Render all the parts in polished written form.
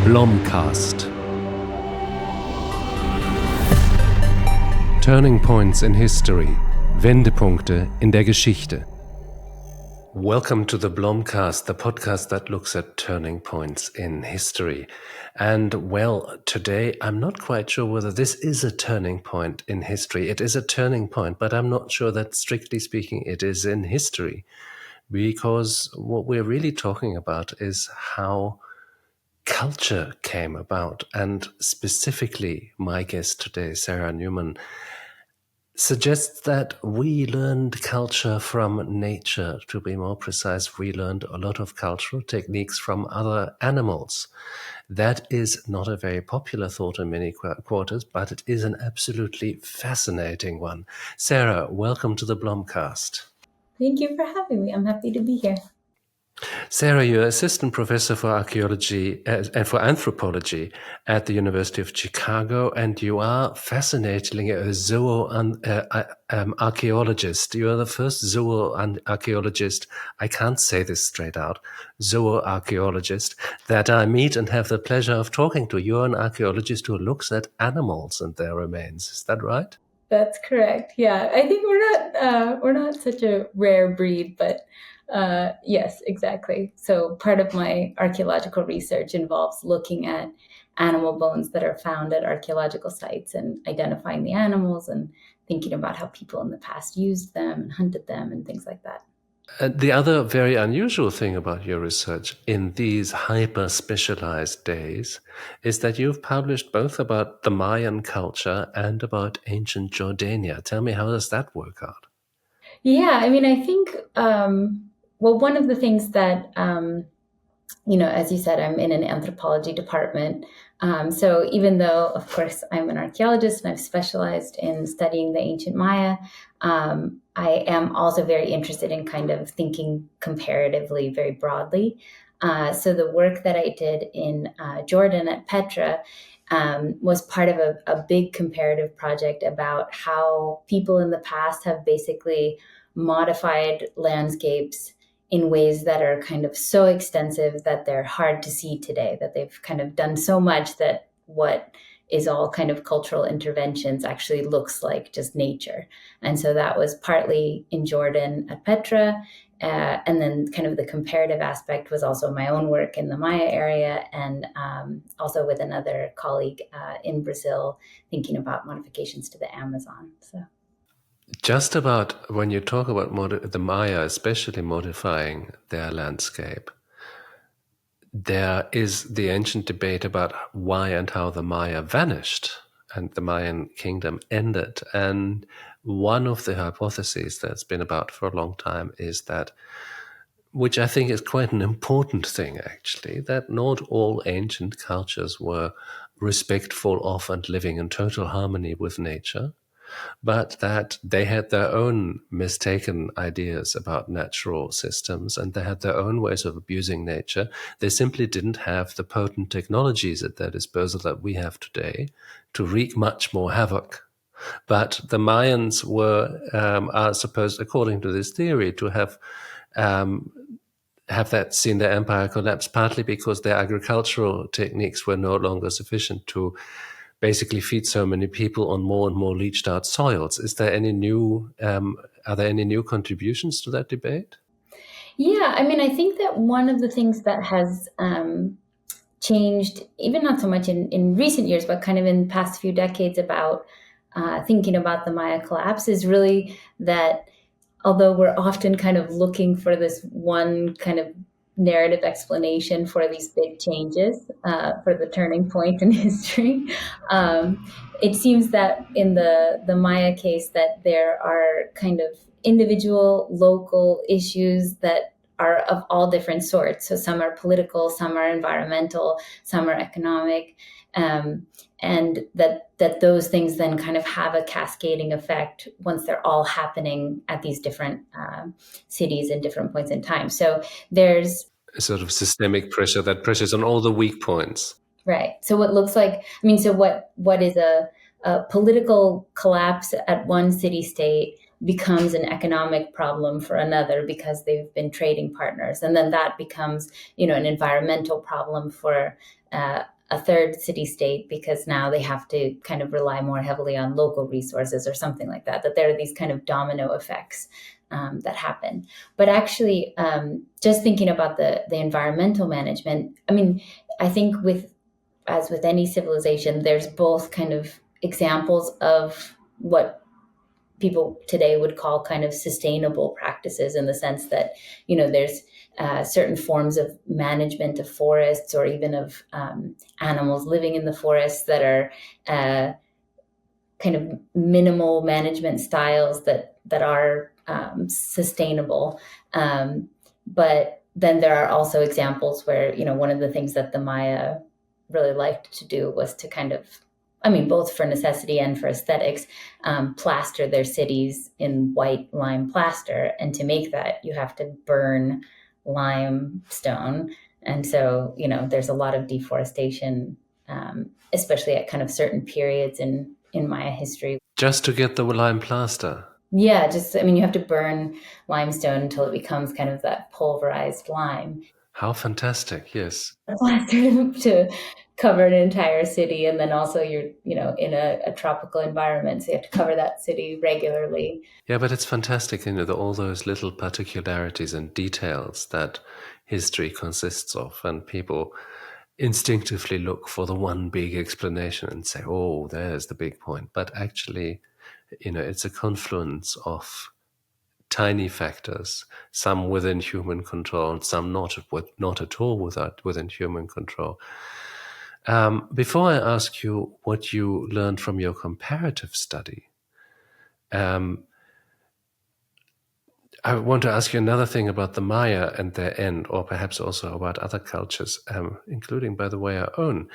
BlomCast. Turning Points in History. Wendepunkte in der Geschichte. Welcome to the BlomCast, the podcast that looks at turning points in history. And well, today I'm not quite sure whether this is a turning point in history. It is a turning point, but I'm not sure that strictly speaking it is in history. Because what we're really talking about is how culture came about. And specifically, my guest today, Sarah Newman, suggests that we learned culture from nature. To be more precise, we learned a lot of cultural techniques from other animals. That is not a very popular thought in many quarters, but it is an absolutely fascinating one. Sarah, welcome to the BlomCast. Thank you for having me. I'm happy to be here. Sarah, you're assistant professor for archaeology and for anthropology at the University of Chicago, and you are fascinatingly a zooarcheologist. You are the first zooarcheologist, I can't say this straight out, zooarcheologist that I meet and have the pleasure of talking to. You're an archaeologist who looks at animals and their remains. Is that right? That's correct. Yeah, I think we're not such a rare breed, but yes, exactly. So part of my archaeological research involves looking at animal bones that are found at archaeological sites and identifying the animals and thinking about how people in the past used them and hunted them and things like that. The other very unusual thing about your research in these hyper-specialized days is that you've published both about the Mayan culture and about ancient Jordania. Tell me, how does that work out? Yeah, I mean, I think, well, one of the things that, as you said, I'm in an anthropology department. So even though, of course, I'm an archaeologist and I've specialized in studying the ancient Maya, I am also very interested in kind of thinking comparatively, very broadly. So the work that I did in Jordan at Petra was part of a big comparative project about how people in the past have basically modified landscapes in ways that are kind of so extensive that they're hard to see today, that they've kind of done so much that what is all kind of cultural interventions actually looks like just nature. And so that was partly in Jordan at Petra. And then kind of the comparative aspect was also my own work in the Maya area and also with another colleague in Brazil thinking about modifications to the Amazon. So. Just about when you talk about the Maya, especially modifying their landscape, there is the ancient debate about why and how the Maya vanished and the Mayan kingdom ended. And one of the hypotheses that's been about for a long time is that, which I think is quite an important thing actually, that not all ancient cultures were respectful of and living in total harmony with nature, but that they had their own mistaken ideas about natural systems and they had their own ways of abusing nature. They simply didn't have the potent technologies at their disposal that we have today to wreak much more havoc. But the Mayans are supposed, according to this theory, to have that seen their empire collapse, partly because their agricultural techniques were no longer sufficient to basically feed so many people on more and more leached out soils. Is there any new, are there any new contributions to that debate? Yeah, I mean, I think that one of the things that has changed, even not so much in recent years, but kind of in the past few decades about thinking about the Maya collapse is really that although we're often kind of looking for this one kind of narrative explanation for these big changes, for the turning point in history. It seems that in the Maya case that there are kind of individual local issues that are of all different sorts. So some are political, some are environmental, some are economic, and that those things then kind of have a cascading effect once they're all happening at these different cities and different points in time. So there's a sort of systemic pressure that pressures on all the weak points. Right. So what looks like, I mean, so what is a political collapse at one city-state becomes an economic problem for another because they've been trading partners. And then that becomes, an environmental problem for a third city state because now they have to kind of rely more heavily on local resources or something like that, that there are these kind of domino effects that happen. But actually, just thinking about the environmental management, I mean, I think as with any civilization, there's both kind of examples of what people today would call kind of sustainable practices, in the sense that, there's certain forms of management of forests, or even of animals living in the forests, that are kind of minimal management styles that are sustainable. But then there are also examples where, one of the things that the Maya really liked to do was to kind of, both for necessity and for aesthetics, plaster their cities in white lime plaster. And to make that, you have to burn limestone. And so, there's a lot of deforestation, especially at kind of certain periods in Maya history. Just to get the lime plaster? Yeah, you have to burn limestone until it becomes kind of that pulverized lime. How fantastic, yes. Plaster to cover an entire city, and then also you're in a tropical environment, so you have to cover that city regularly. Yeah, but it's fantastic, all those little particularities and details that history consists of, and people instinctively look for the one big explanation and say, oh, there's the big point. But actually, it's a confluence of tiny factors, some within human control, and some not at all within human control. Before I ask you what you learned from your comparative study, I want to ask you another thing about the Maya and their end, or perhaps also about other cultures, including, by the way, our own.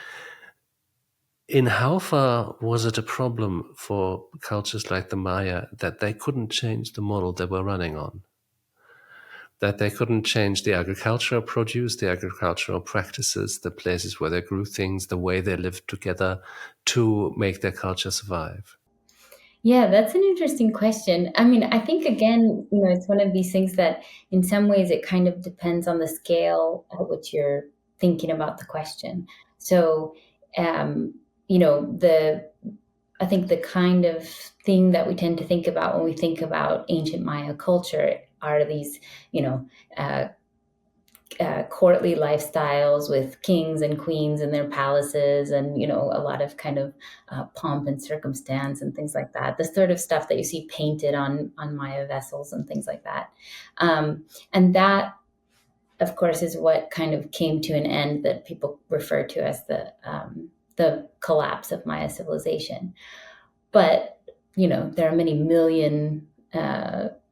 In how far was it a problem for cultures like the Maya that they couldn't change the model they were running on? That they couldn't change the agricultural produce, the agricultural practices, the places where they grew things, the way they lived together to make their culture survive? Yeah, that's an interesting question. I think, again, it's one of these things that in some ways it kind of depends on the scale at which you're thinking about the question. So, I think the kind of thing that we tend to think about when we think about ancient Maya culture are these, courtly lifestyles with kings and queens in their palaces, and a lot of kind of pomp and circumstance and things like that. The sort of stuff that you see painted on Maya vessels and things like that. And that, of course, is what kind of came to an end, that people refer to as the collapse of Maya civilization. But there are many million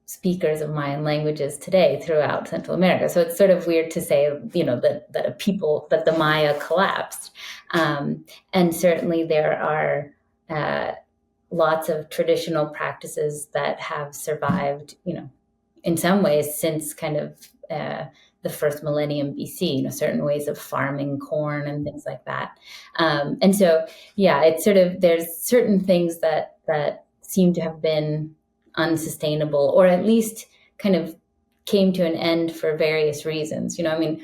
speakers of Mayan languages today throughout Central America. So it's sort of weird to say, that the Maya collapsed. And certainly there are lots of traditional practices that have survived, in some ways since kind of the first millennium BC, certain ways of farming corn and things like that. And so, yeah, it's sort of, there's certain things that seem to have been unsustainable, or at least kind of came to an end for various reasons. I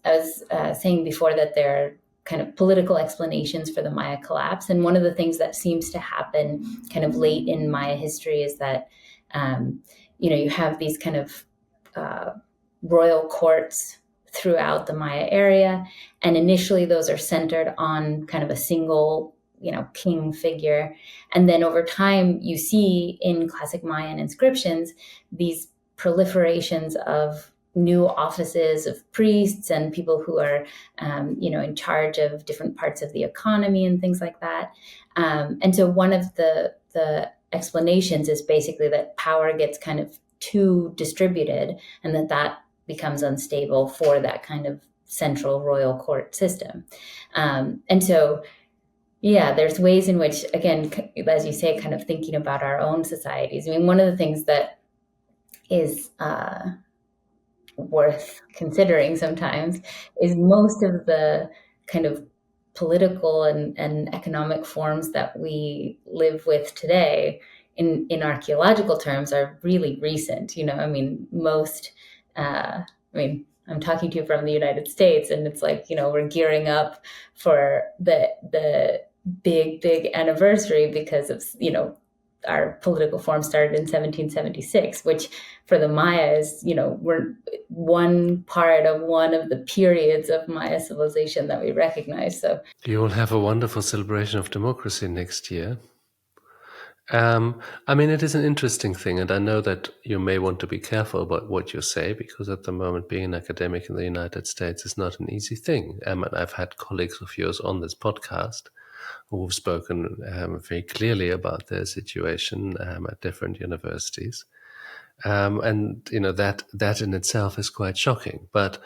was saying before that there are kind of political explanations for the Maya collapse. And one of the things that seems to happen kind of late in Maya history is that, you have these kind of royal courts throughout the Maya area. And initially those are centered on kind of a single king figure. And then over time, you see in classic Mayan inscriptions these proliferations of new offices of priests and people who are, in charge of different parts of the economy and things like that. And so one of the explanations is basically that power gets kind of too distributed, and that becomes unstable for that kind of central royal court system. And so, yeah, there's ways in which, again, as you say, kind of thinking about our own societies. One of the things that is worth considering sometimes is most of the kind of political and economic forms that we live with today in archaeological terms are really recent. Most, I'm talking to you from the United States, and it's like, we're gearing up for the big anniversary because of, our political form started in 1776, which for the Mayas, we're one part of one of the periods of Maya civilization that we recognize. So You will have a wonderful celebration of democracy next year. I mean, it is an interesting thing, and I know that you may want to be careful about what you say, because at the moment, being an academic in the United States is not an easy thing. And I've had colleagues of yours on this podcast who have spoken very clearly about their situation at different universities. And that in itself is quite shocking. But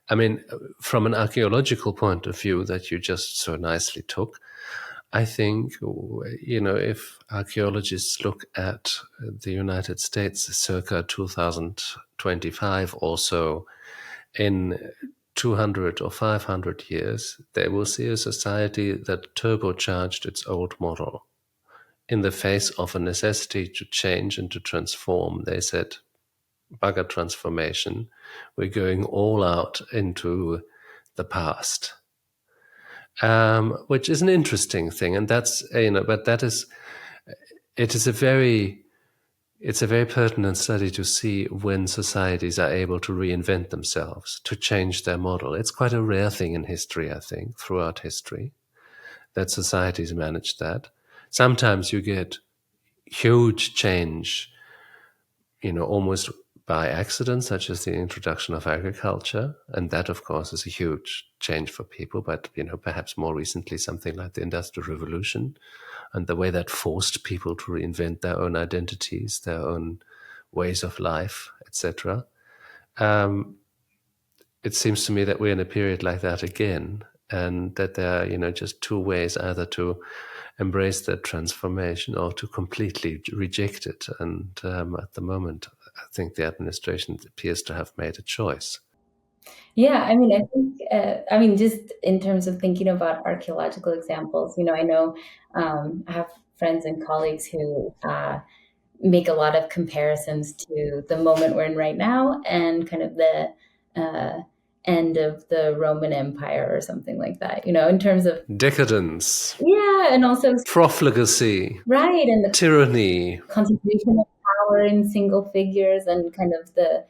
I mean, from an archaeological point of view that you just so nicely took, I think, if archaeologists look at the United States circa 2025 or so, in 200 or 500 years, they will see a society that turbocharged its old model. In the face of a necessity to change and to transform, they said, bugger transformation, we're going all out into the past. Which is an interesting thing, and that's but it's a very pertinent study to see when societies are able to reinvent themselves, to change their model. It's quite a rare thing in history, I think, throughout history, that societies manage that. Sometimes you get huge change, almost by accident, such as the introduction of agriculture. And that, of course, is a huge change for people. But, perhaps more recently, something like the Industrial Revolution and the way that forced people to reinvent their own identities, their own ways of life, etc. It seems to me that we're in a period like that again, and that there are, just two ways, either to embrace that transformation or to completely reject it. And at the moment, I think the administration appears to have made a choice. yeah, I mean, I think, just in terms of thinking about archaeological examples, I know I have friends and colleagues who make a lot of comparisons to the moment we're in right now and kind of the uh, end of the Roman Empire or something like that, in terms of Decadence, yeah, and also profligacy, right, and the tyranny. concentration of power in single figures and kind of the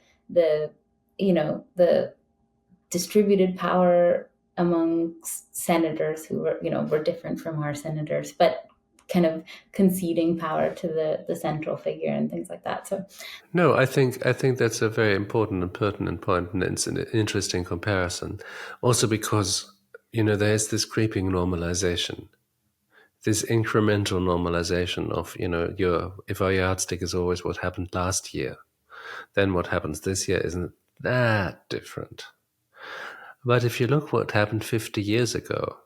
the distributed power among senators who were different from our senators, but kind of conceding power to the central figure and things like that. So No, I think that's a very important and pertinent point, and it's an interesting comparison. Also because, there's this creeping normalization, this incremental normalization of, if our yardstick is always what happened last year, then what happens this year isn't that different. But if you look what happened 50 years ago,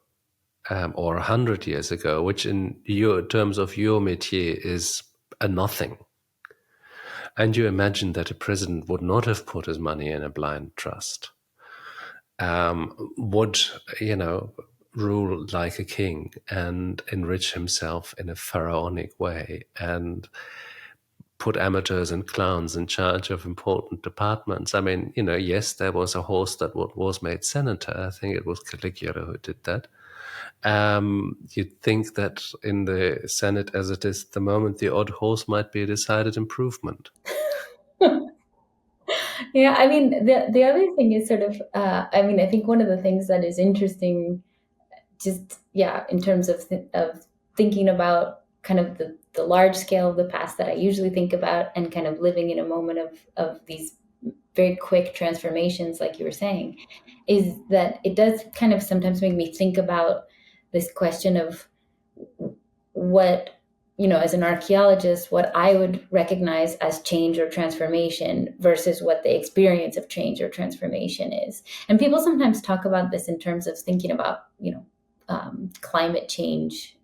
or 100 years ago, which in terms of your métier is a nothing, and you imagine that a president would not have put his money in a blind trust, would, rule like a king and enrich himself in a pharaonic way and put amateurs and clowns in charge of important departments. I mean, yes, there was a horse that was made senator. I think it was Caligula who did that. You'd think that in the Senate, as it is at the moment, the odd horse might be a decided improvement. yeah, I mean, the other thing is sort of, I think one of the things that is interesting, just in terms of thinking about kind of the large scale of the past that I usually think about, and kind of living in a moment of these very quick transformations, like you were saying, is that it does kind of sometimes make me think about this question of what, as an archaeologist, what I would recognize as change or transformation versus what the experience of change or transformation is. And people sometimes talk about this in terms of thinking about, climate change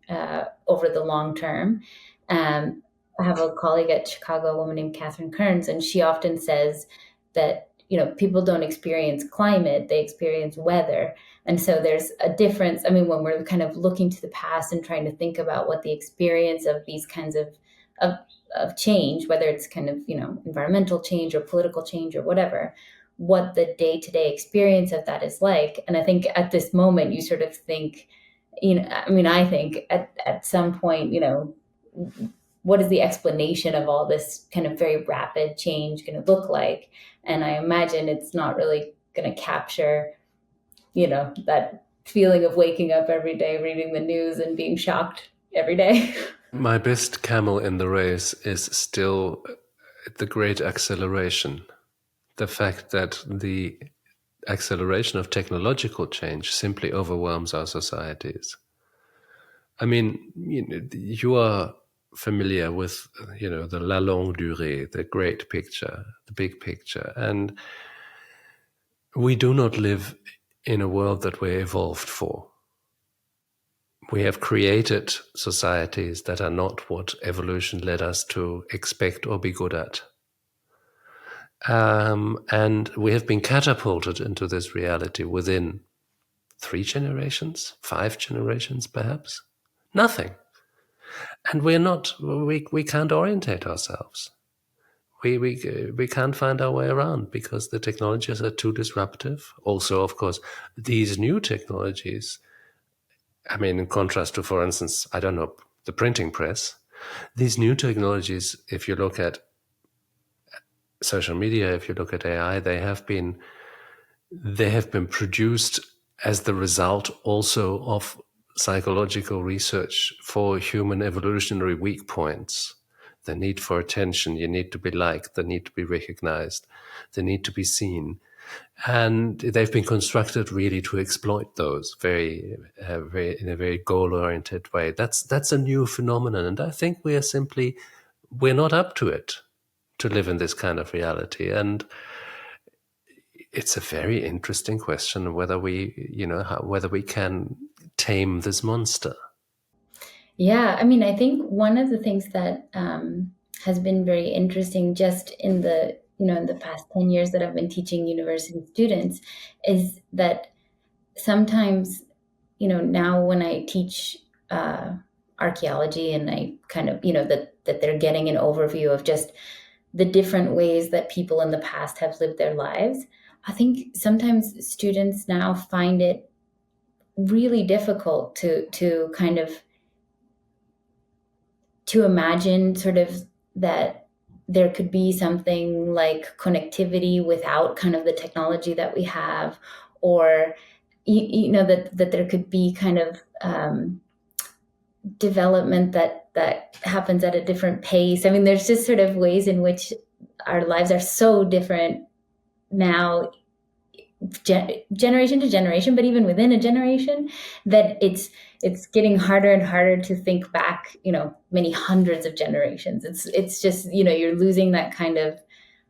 over the long term. I have a colleague at Chicago, a woman named Catherine Kearns, and she often says that, people don't experience climate, they experience weather. And so there's a difference. I mean, when we're kind of looking to the past and trying to think about what the experience of these kinds of change, whether it's kind of, environmental change or political change or whatever, what the day-to-day experience of that is like. And I think at this moment you sort of think, I mean, I think at some point, what is the explanation of all this kind of very rapid change going to look like? And I imagine it's not really going to capture, that feeling of waking up every day, reading the news and being shocked every day. My best camel in the race is still the great acceleration. The fact that the acceleration of technological change simply overwhelms our societies. I mean, you are familiar with, the la longue durée, the great picture, the big picture. And we do not live in a world that we're evolved for. We have created societies that are not what evolution led us to expect or be good at. And we have been catapulted into this reality within 3 generations, 5 generations, perhaps. Nothing. And we can't orientate ourselves. We can't find our way around because the technologies are too disruptive. Also, of course, these new technologies, I mean, in contrast to, for instance, I don't know, the printing press, these new technologies, if you look at social media, if you look at AI, they have been produced as the result also of psychological research for human evolutionary weak points. The need for attention, you need to be liked, the need to be recognized, the need to be seen. And they've been constructed really to exploit those very in a very goal-oriented way. That's a new phenomenon, and I think we're not up to it to live in this kind of reality. And it's a very interesting question whether whether we can tame this monster. Yeah, I mean, I think one of the things that has been very interesting just in the past 10 years that I've been teaching university students is that sometimes, now when I teach archaeology and I kind of, that they're getting an overview of just the different ways that people in the past have lived their lives, I think sometimes students now find it really difficult to kind of to imagine sort of that there could be something like connectivity without kind of the technology that we have, or that there could be kind of development that happens at a different pace. I mean, there's just sort of ways in which our lives are so different now, generation to generation, but even within a generation, that it's getting harder and harder to think back, many hundreds of generations. It's just, you're losing that kind of,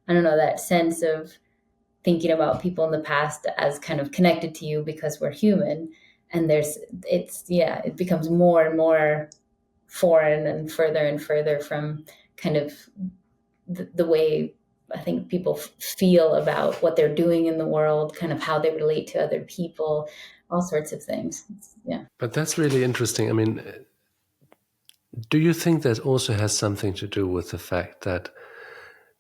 I don't know, that sense of thinking about people in the past as kind of connected to you because we're human. And it becomes more and more foreign and further from kind of the way I think people feel about what they're doing in the world, kind of how they relate to other people, all sorts of things. Yeah. But that's really interesting. I mean, do you think that also has something to do with the fact that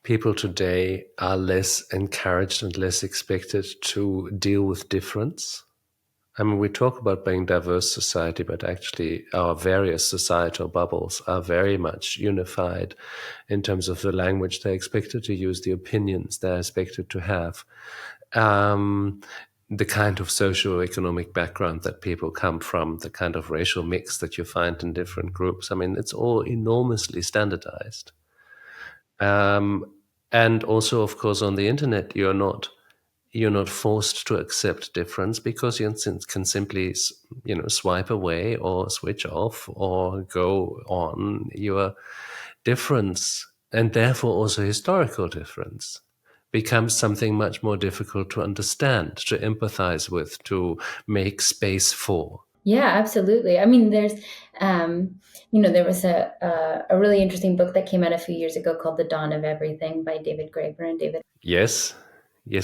people today are less encouraged and less expected to deal with difference? I mean, we talk about being a diverse society, but actually our various societal bubbles are very much unified in terms of the language they're expected to use, the opinions they're expected to have, the kind of socio-economic background that people come from, the kind of racial mix that you find in different groups. I mean, it's all enormously standardized. And also, of course, on the internet, you're not forced to accept difference because you can simply, swipe away or switch off or go on your difference, and therefore also historical difference becomes something much more difficult to understand, to empathize with, to make space for. Yeah, absolutely. I mean, there was a really interesting book that came out a few years ago called The Dawn of Everything by David Graeber and David. Yes.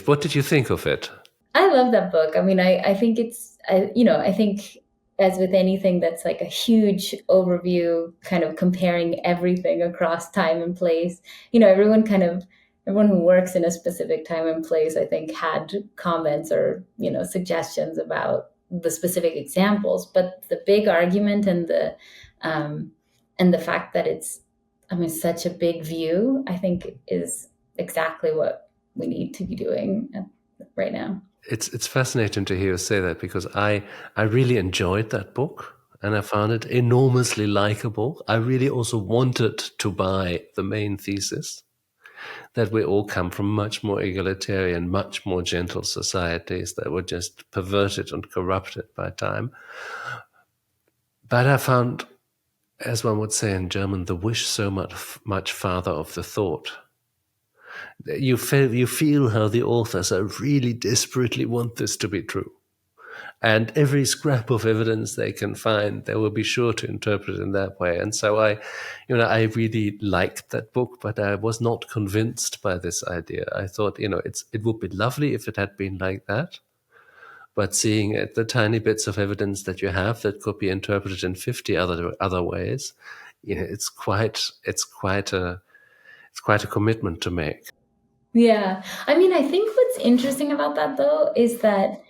What did you think of it? I love that book. I mean, I think I think as with anything that's like a huge overview, kind of comparing everything across time and place, everyone kind of everyone who works in a specific time and place, I think, had comments or, suggestions about the specific examples. But the big argument and the fact that it's, such a big view, I think is exactly what we need to be doing right now. It's fascinating to hear you say that, because I really enjoyed that book and I found it enormously likable. I really also wanted to buy the main thesis that we all come from much more egalitarian, much more gentle societies that were just perverted and corrupted by time. But I found, as one would say in German, the wish so much farther of the thought. You feel how the authors are really desperately want this to be true. And every scrap of evidence they can find, they will be sure to interpret in that way. And so I really liked that book, but I was not convinced by this idea. I thought, it would be lovely if it had been like that. But seeing the tiny bits of evidence that you have that could be interpreted in 50 other ways, it's quite a commitment to make. Yeah. I think what's interesting about that, though, is that,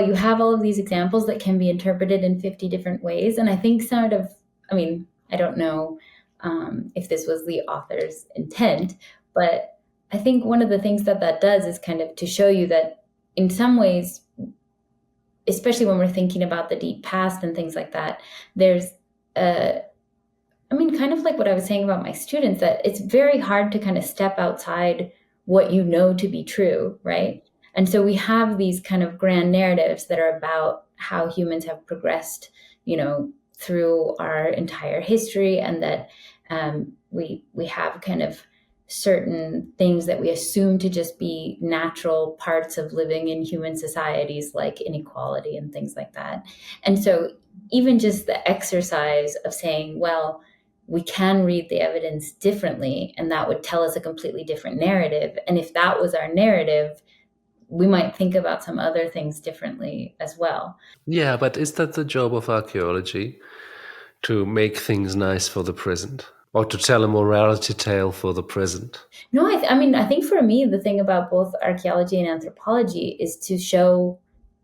you have all of these examples that can be interpreted in 50 different ways. And I think I don't know if this was the author's intent, but I think one of the things that does is kind of to show you that in some ways, especially when we're thinking about the deep past and things like that, there's kind of like what I was saying about my students, that it's very hard to kind of step outside what you know to be true, right? And so we have these kind of grand narratives that are about how humans have progressed, through our entire history, and that we have kind of certain things that we assume to just be natural parts of living in human societies, like inequality and things like that. And so even just the exercise of saying, well, we can read the evidence differently, and that would tell us a completely different narrative. And if that was our narrative, we might think about some other things differently as well. Yeah, but is that the job of archaeology, to make things nice for the present, or to tell a morality tale for the present? No, I think for me, the thing about both archaeology and anthropology is to show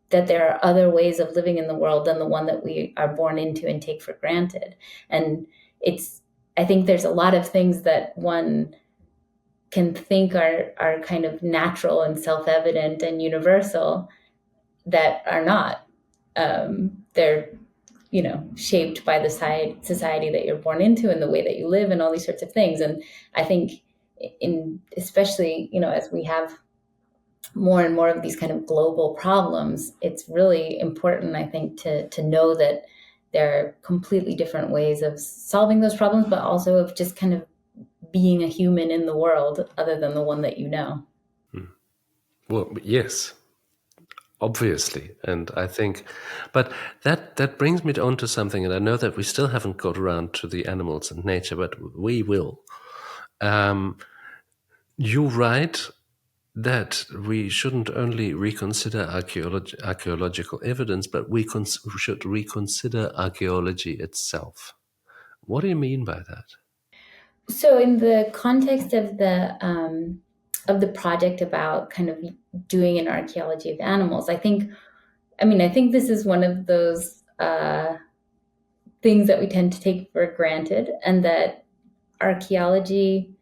that there are other ways of living in the world than the one that we are born into and take for granted. And I think there's a lot of things that one can think are kind of natural and self-evident and universal that are not. They're, shaped by the society that you're born into and the way that you live and all these sorts of things. And I think especially, as we have more and more of these kind of global problems, it's really important, I think, to know that there are completely different ways of solving those problems, but also of just kind of being a human in the world other than the one that you know. Well, yes, obviously. And I think, but that brings me on to something, and I know that we still haven't got around to the animals and nature, but we will. You write that we shouldn't only reconsider archaeological evidence, but we should reconsider archaeology itself. What do you mean by that? So, in the context of the project about kind of doing an archaeology of animals, I think this is one of those things that we tend to take for granted, and that archaeology.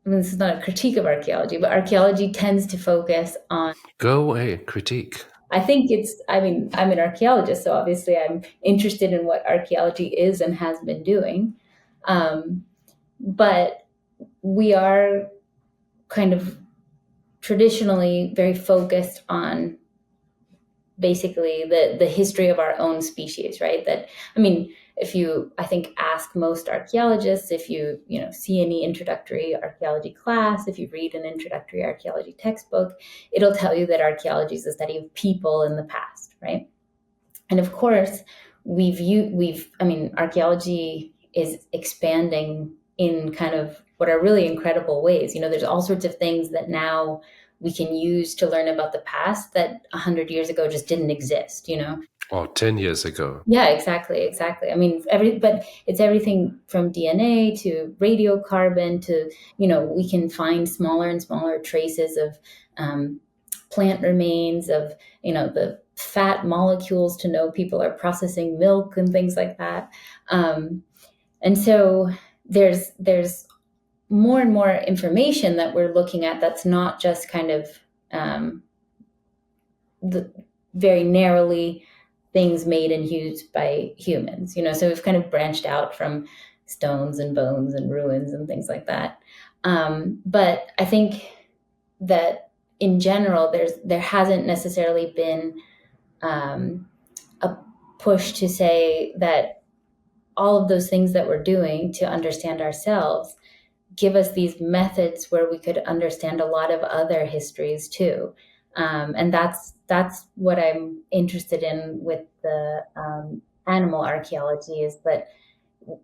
This is not a critique of archaeology, but archaeology tends to focus on. Go away, critique. I think I'm an archaeologist, so obviously I'm interested in what archaeology is and has been doing. But we are kind of traditionally very focused on basically the history of our own species, right? If you, I think, ask most archaeologists, if you see any introductory archaeology class, if you read an introductory archaeology textbook, it'll tell you that archaeology is the study of people in the past, right? And of course, archaeology is expanding in kind of what are really incredible ways. There's all sorts of things that now we can use to learn about the past that 100 years ago just didn't exist, Or 10 years ago. Yeah, exactly. I mean, but it's everything from DNA to radiocarbon to, we can find smaller and smaller traces of um, plant remains, of, the fat molecules to know people are processing milk and things like that. And so there's more and more information that we're looking at that's not just kind of um, the very narrowly things made and used by humans. So we've kind of branched out from stones and bones and ruins and things like that. But I think that in general, there hasn't necessarily been a push to say that all of those things that we're doing to understand ourselves give us these methods where we could understand a lot of other histories too. And that's what I'm interested in with the animal archaeology, is that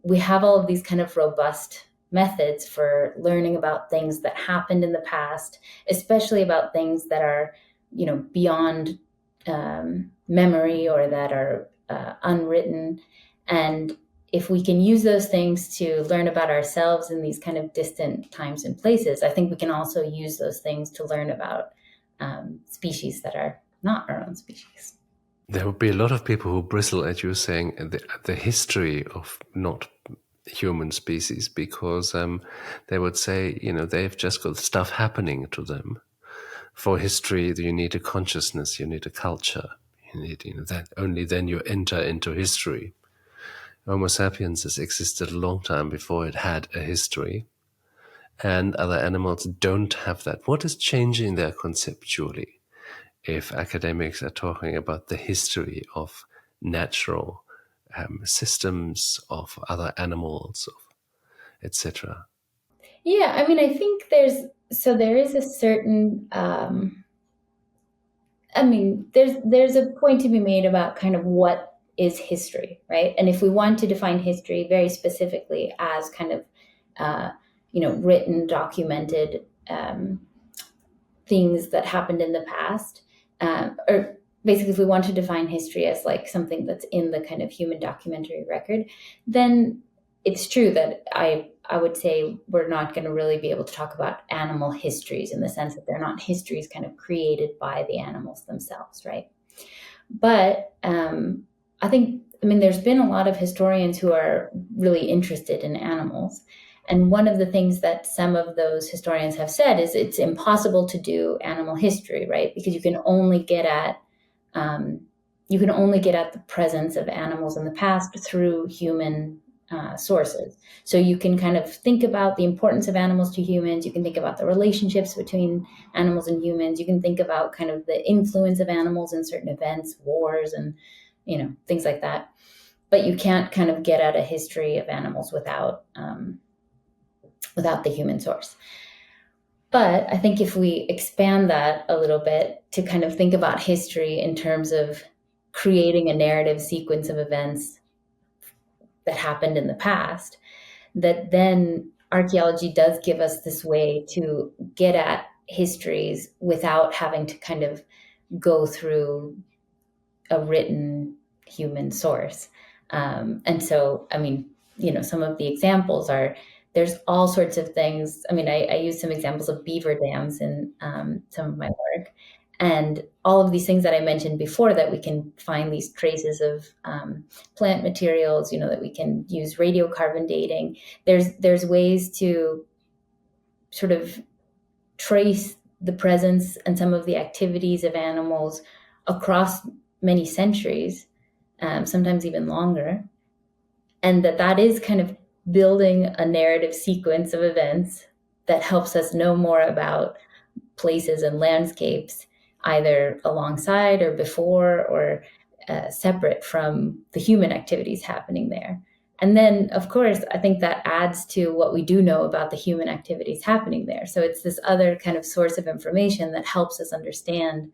we have all of these kind of robust methods for learning about things that happened in the past, especially about things that are, beyond memory, or that are unwritten. And if we can use those things to learn about ourselves in these kind of distant times and places, I think we can also use those things to learn about species that are not our own species. There would be a lot of people who bristle at you saying the history of not human species, because they would say, they've just got stuff happening to them. For history, you need a consciousness, you need a culture, you need, that only then you enter into history. Homo sapiens has existed a long time before it had a history, and other animals don't have that. What is changing there conceptually? If academics are talking about the history of natural systems, of other animals, etc. Yeah, I mean, I think there is a certain I mean, there's a point to be made about kind of what is history, right? And if we want to define history very specifically as kind of uh, written, documented things that happened in the past, or basically, if we want to define history as like something that's in the kind of human documentary record, then it's true that I would say we're not going to really be able to talk about animal histories in the sense that they're not histories kind of created by the animals themselves, right? But I mean, there's been a lot of historians who are really interested in animals. And one of the things that some of those historians have said is it's impossible to do animal history, right? Because um, you can only get at the presence of animals in the past through human sources. So you can kind of think about the importance of animals to humans. You can think about the relationships between animals and humans. You can think about kind of the influence of animals in certain events, wars, and things like that. But you can't kind of get at a history of animals without the human source. But I think if we expand that a little bit to kind of think about history in terms of creating a narrative sequence of events that happened in the past, that then archaeology does give us this way to get at histories without having to kind of go through a written human source. And so, I mean, some of the examples are, there's all sorts of things. I mean, I use some examples of beaver dams in some of my work. And all of these things that I mentioned before, that we can find these traces of plant materials, that we can use radiocarbon dating. There's ways to sort of trace the presence and some of the activities of animals across many centuries, sometimes even longer. And that is kind of building a narrative sequence of events that helps us know more about places and landscapes, either alongside or before or separate from the human activities happening there. And then, of course, I think that adds to what we do know about the human activities happening there. So it's this other kind of source of information that helps us understand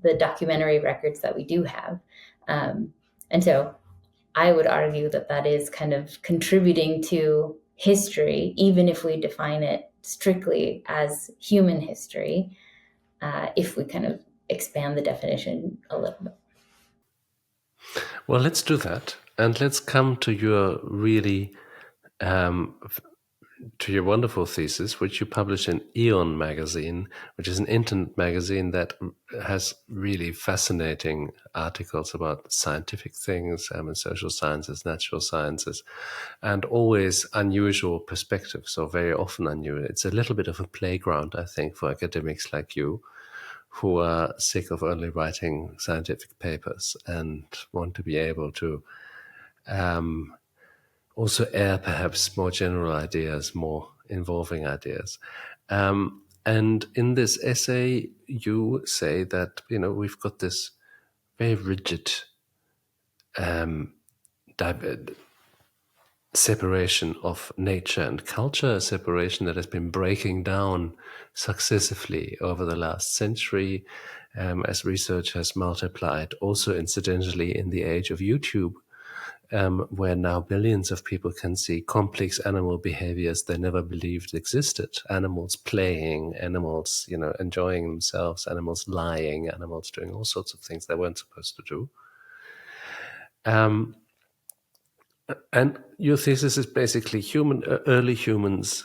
the documentary records that we do have. And so I would argue that that is kind of contributing to history, even if we define it strictly as human history, if we kind of expand the definition a little bit. Well, let's do that. And let's come to your really to your wonderful thesis, which you published in Eon magazine, which is an internet magazine that has really fascinating articles about scientific things, and social sciences, natural sciences, and always unusual perspectives. So very often unusual. It's a little bit of a playground, I think, for academics like you, who are sick of only writing scientific papers and want to be able to also air perhaps more general ideas, more involving ideas. And in this essay, you say that, we've got this very rigid separation of nature and culture, a separation that has been breaking down successively over the last century, as research has multiplied, also incidentally in the age of YouTube, where now billions of people can see complex animal behaviors they never believed existed. Animals playing, animals, enjoying themselves, animals lying, animals doing all sorts of things they weren't supposed to do. And your thesis is basically early humans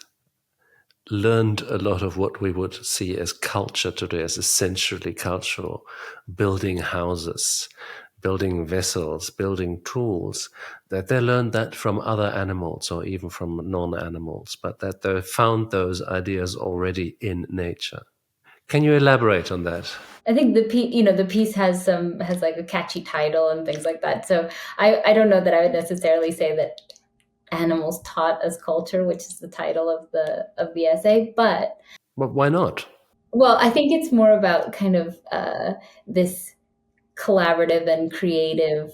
learned a lot of what we would see as culture today, as essentially cultural, building houses, building vessels, building tools, that they learned that from other animals or even from non-animals, but that they found those ideas already in nature. Can you elaborate on that? I think the piece has like a catchy title and things like that. So I don't know that I would necessarily say that animals taught us culture, which is the title of the essay, but Why not? well, I think it's more about kind of this collaborative and creative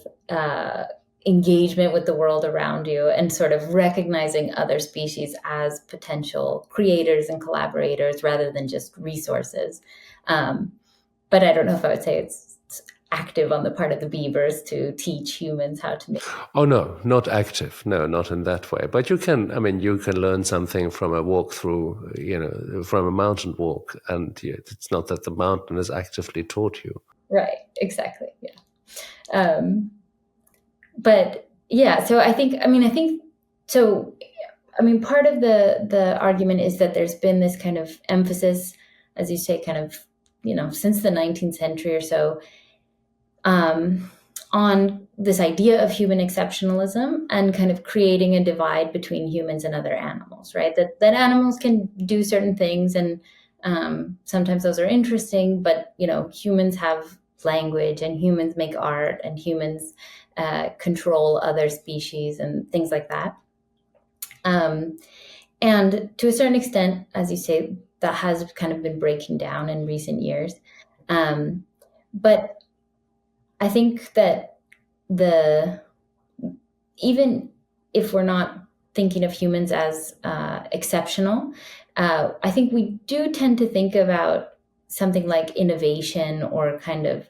engagement with the world around you, and sort of recognizing other species as potential creators and collaborators rather than just resources. But I don't know if I would say it's active on the part of the beavers to teach humans how to make. Oh no, not active. No, not in that way. But you can. I mean, you can learn something from a walk through. From a mountain walk, and it's not that the mountain has actively taught you. Right, exactly. Yeah. But yeah, so I think so. I mean, part of the argument is that there's been this kind of emphasis, as you say, kind of since the 19th century or so, on this idea of human exceptionalism and kind of creating a divide between humans and other animals, right? That animals can do certain things, and sometimes those are interesting, but humans have language, and humans make art, and humans control other species and things like that. And to a certain extent, as you say, that has kind of been breaking down in recent years. But I think that even if we're not thinking of humans as exceptional, I think we do tend to think about something like innovation or kind of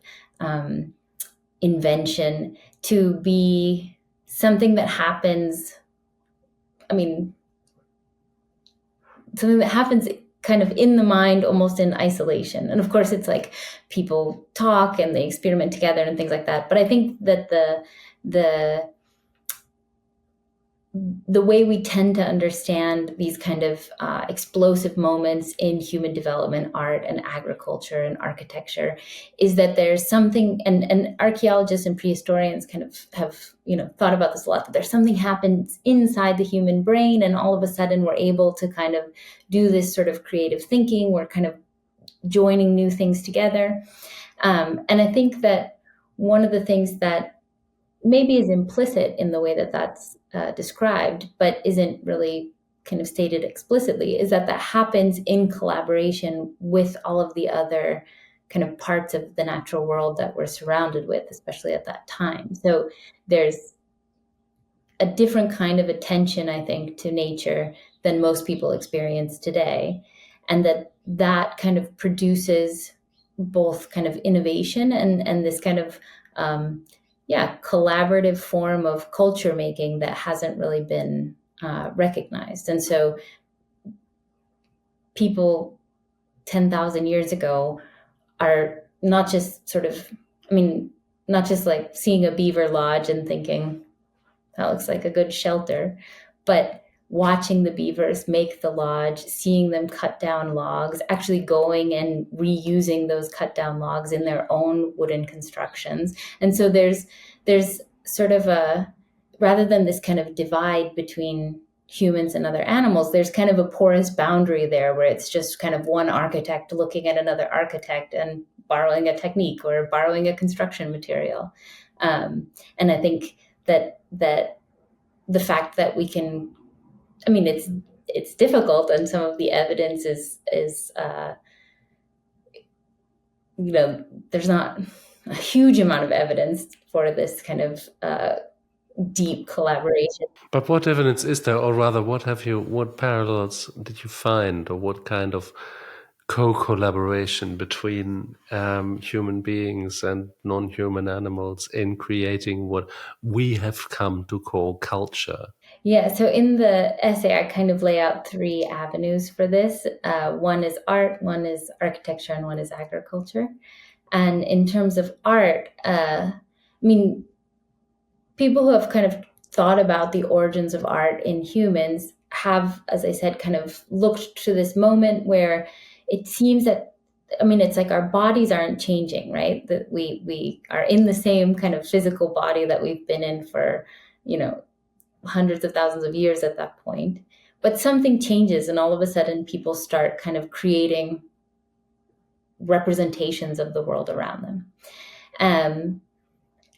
invention to be something that happens. I mean, something that happens kind of in the mind, almost in isolation. And of course, it's like people talk and they experiment together and things like that. But I think that the way we tend to understand these kind of explosive moments in human development, art and agriculture and architecture, is that there's something, and archaeologists and prehistorians kind of have thought about this a lot, that there's something happens inside the human brain, and all of a sudden we're able to kind of do this sort of creative thinking. We're kind of joining new things together. And I think that one of the things that maybe is implicit in the way that that's described, but isn't really kind of stated explicitly, is that happens in collaboration with all of the other kind of parts of the natural world that we're surrounded with, especially at that time. So there's a different kind of attention, I think, to nature than most people experience today, and that kind of produces both kind of innovation and this kind of collaborative form of culture making that hasn't really been recognized. And so people 10,000 years ago are not just sort of, I mean, not just like seeing a beaver lodge and thinking that looks like a good shelter, but watching the beavers make the lodge, seeing them cut down logs, actually going and reusing those cut down logs in their own wooden constructions. And so there's sort of a, rather than this kind of divide between humans and other animals, there's kind of a porous boundary there where it's just kind of one architect looking at another architect and borrowing a technique or borrowing a construction material. And I think that the fact that we can, I mean, it's difficult, and some of the evidence is there's not a huge amount of evidence for this kind of deep collaboration. But what evidence is there, or rather, what parallels did you find, or what kind of co-collaboration between human beings and non-human animals in creating what we have come to call culture? Yeah, so in the essay, I kind of lay out 3 avenues for this. One is art, one is architecture, and one is agriculture. And in terms of art, I mean, people who have kind of thought about the origins of art in humans have, as I said, kind of looked to this moment where it seems that, I mean, it's like our bodies aren't changing, right? That we are in the same kind of physical body that we've been in for, hundreds of thousands of years at that point. But something changes, and all of a sudden people start kind of creating representations of the world around them.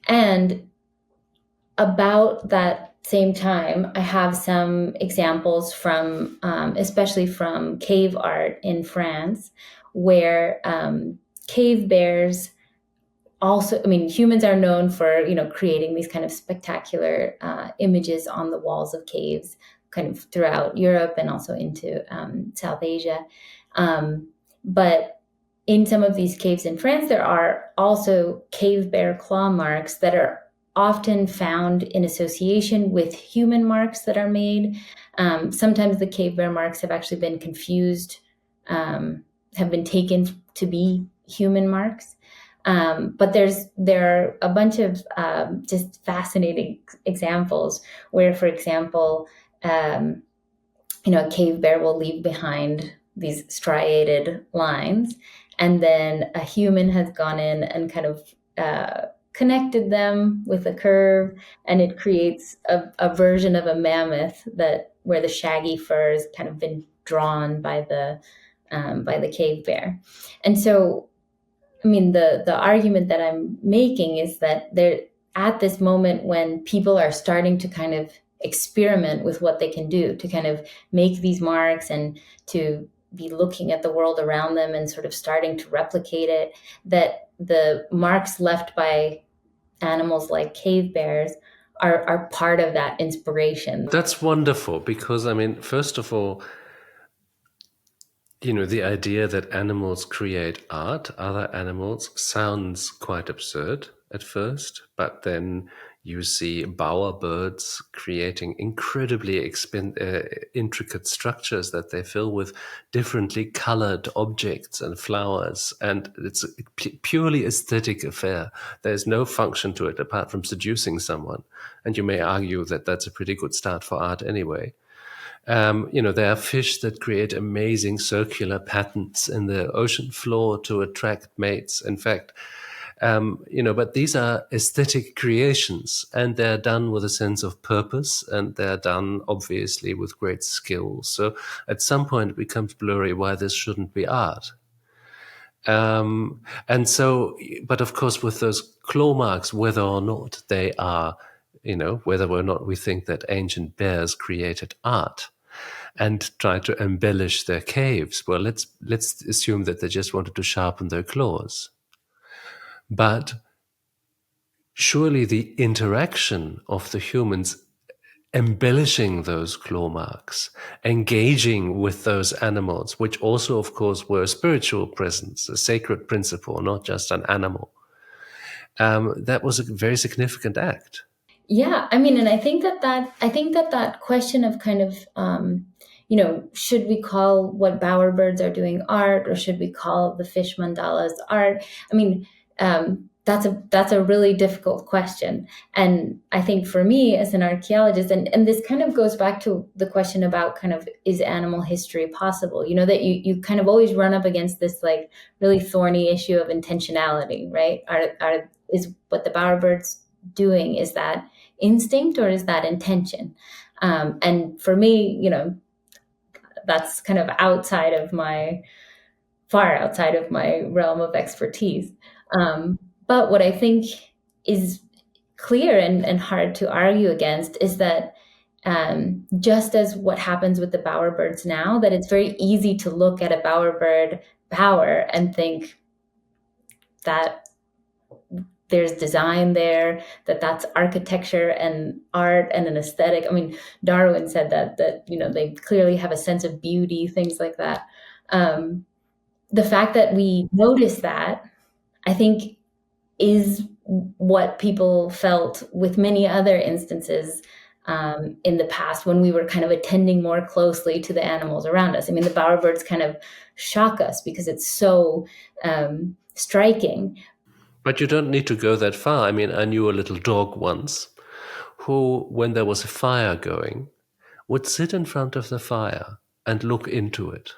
And about that same time, I have some examples from, especially from cave art in France, where cave bears also, I mean, humans are known for, creating these kind of spectacular images on the walls of caves, kind of throughout Europe and also into South Asia. But in some of these caves in France, there are also cave bear claw marks that are often found in association with human marks that are made. Sometimes the cave bear marks have actually been confused, have been taken to be human marks. But there are a bunch of just fascinating examples where, for example, a cave bear will leave behind these striated lines, and then a human has gone in and kind of connected them with a curve, and it creates a version of a mammoth where the shaggy fur has kind of been drawn by the cave bear. And so, I mean, the argument that I'm making is that there, at this moment when people are starting to kind of experiment with what they can do to kind of make these marks and to be looking at the world around them and sort of starting to replicate it, that the marks left by animals like cave bears are part of that inspiration. That's wonderful, because, I mean, first of all, the idea that animals create art, other animals, sounds quite absurd at first, but then you see bowerbirds creating incredibly intricate structures that they fill with differently colored objects and flowers, and it's a purely aesthetic affair. There's no function to it apart from seducing someone, and you may argue that that's a pretty good start for art anyway. There are fish that create amazing circular patterns in the ocean floor to attract mates. In fact, but these are aesthetic creations, and they're done with a sense of purpose, and they're done obviously with great skill. So at some point it becomes blurry why this shouldn't be art. And so, but of course, with those claw marks, whether or not they are, whether or not we think that ancient bears created art and tried to embellish their caves, well, let's assume that they just wanted to sharpen their claws. But surely the interaction of the humans embellishing those claw marks, engaging with those animals, which also, of course, were a spiritual presence, a sacred principle, not just an animal, that was a very significant act. Yeah, I mean, and I think that question of kind of, should we call what bowerbirds are doing art, or should we call the fish mandalas art? I mean, that's a really difficult question. And I think for me as an archaeologist, and this kind of goes back to the question about kind of, is animal history possible? That you kind of always run up against this like really thorny issue of intentionality, right? Is what the bowerbird's doing, is that instinct or is that intention? And for me, that's kind of far outside of my realm of expertise. But what I think is clear and hard to argue against is that, just as what happens with the bowerbirds now, that it's very easy to look at a bowerbird bower and think that there's design there, that's architecture and art and an aesthetic. I mean, Darwin said that they clearly have a sense of beauty, things like that. The fact that we notice that, I think, is what people felt with many other instances in the past when we were kind of attending more closely to the animals around us. I mean, the bowerbirds kind of shock us because it's so striking. But you don't need to go that far. I mean, I knew a little dog once who, when there was a fire going, would sit in front of the fire and look into it.